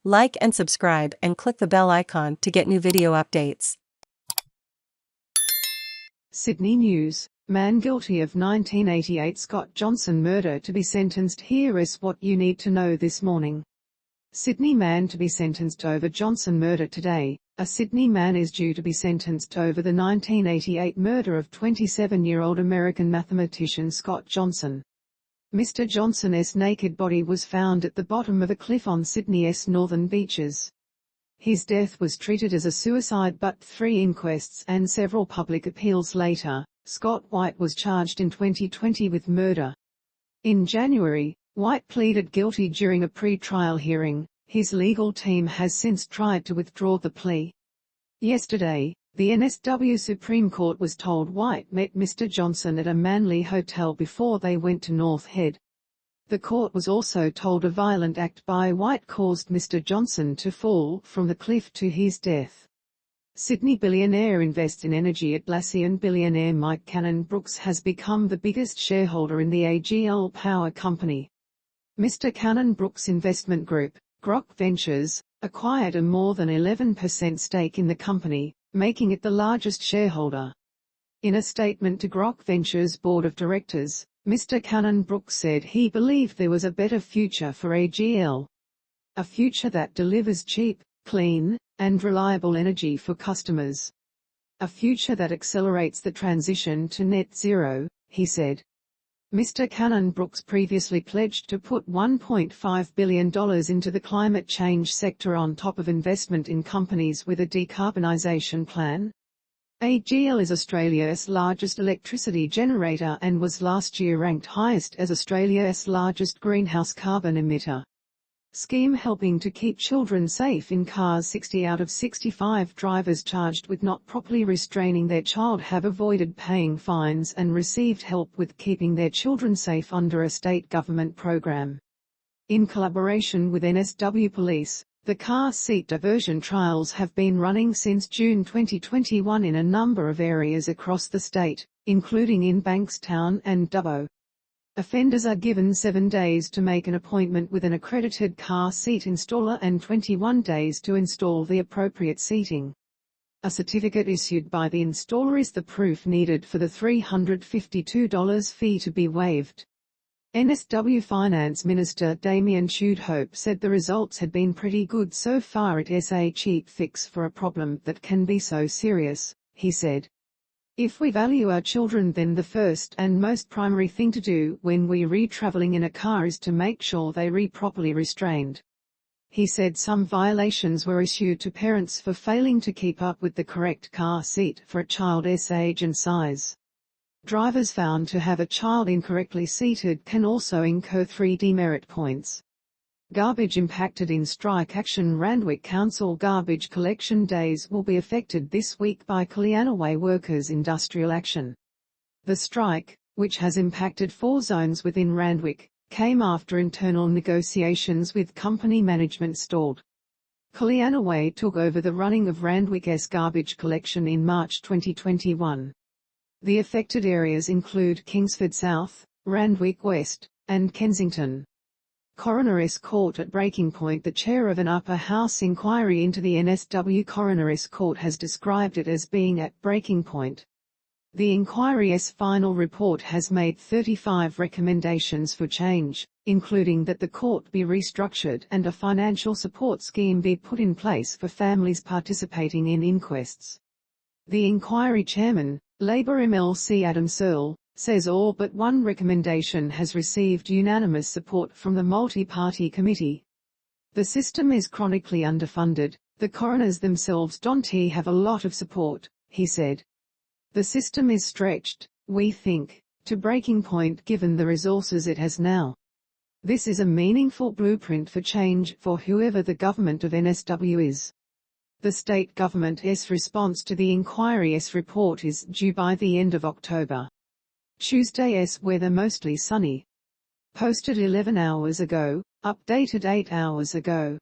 Like and subscribe and click the bell icon to get new video updates. Sydney News. Man guilty of 1988 Scott Johnson murder to be sentenced. Here is what you need to know this morning. Sydney man to be sentenced over Johnson murder today. A Sydney man is due to be sentenced over the 1988 murder of 27-year-old American mathematician Scott Johnson. Mr. Johnson's naked body was found at the bottom of a cliff on Sydney's northern beaches. His death was treated as a suicide, but 3 inquests and several public appeals later, Scott White was charged in 2020 with murder. In January, White pleaded guilty during a pre-trial hearing. His legal team has since tried to withdraw the plea. Yesterday, the NSW Supreme Court was told White met Mr. Johnson at a Manly hotel before they went to North Head. The court was also told a violent act by White caused Mr. Johnson to fall from the cliff to his death. Sydney billionaire invests in energy. Atlassian billionaire Mike Cannon Brookes has become the biggest shareholder in the AGL power company. Mr. Cannon Brookes' investment group, Grok Ventures, acquired a more than 11% stake in the company, making it the largest shareholder. In a statement to Grok Ventures' board of directors, Mr. Cannon Brookes said he believed there was a better future for AGL. A future that delivers cheap, clean, and reliable energy for customers. A future that accelerates the transition to net zero, he said. Mr. Cannon Brookes previously pledged to put $1.5 billion into the climate change sector on top of investment in companies with a decarbonisation plan. AGL is Australia's largest electricity generator and was last year ranked highest as Australia's largest greenhouse carbon emitter. Scheme helping to keep children safe in cars. 60 out of 65 drivers charged with not properly restraining their child have avoided paying fines and received help with keeping their children safe under a state government program. In collaboration with NSW Police, the Car Seat Diversion trials have been running since June 2021 in a number of areas across the state, including in Bankstown and Dubbo. Offenders are given 7 days to make an appointment with an accredited car seat installer and 21 days to install the appropriate seating. A certificate issued by the installer is the proof needed for the $352 fee to be waived. NSW Finance Minister Damien Tudehope said the results had been pretty good so far. It's a cheap fix for a problem that can be so serious, he said. If we value our children, then the first and most primary thing to do when we read travelling in a car is to make sure they read properly restrained. He said some violations were issued to parents for failing to keep up with the correct car seat for a child's age and size. Drivers found to have a child incorrectly seated can also incur 3 demerit points. Garbage impacted in strike action. Randwick Council garbage collection days will be affected this week by Cleanaway workers' industrial action. The strike, which has impacted 4 zones within Randwick, came after internal negotiations with company management stalled. Cleanaway took over the running of Randwick's garbage collection in March 2021. The affected areas include Kingsford South, Randwick West, and Kensington. Coroner's Court at breaking point. The chair of an upper house inquiry into the NSW Coroner's Court has described it as being at breaking point. The inquiry's final report has made 35 recommendations for change, including that the court be restructured and a financial support scheme be put in place for families participating in inquests. The inquiry chairman, Labor MLC Adam Searle, says all but one recommendation has received unanimous support from the multi-party committee. The system is chronically underfunded. The coroners themselves don't have a lot of support, he said. The system is stretched, we think, to breaking point given the resources it has now. This is a meaningful blueprint for change for whoever the government of NSW is. The state government's response to the inquiry's report is due by the end of October. Tuesday's weather mostly sunny. Posted 11 hours ago, updated 8 hours ago.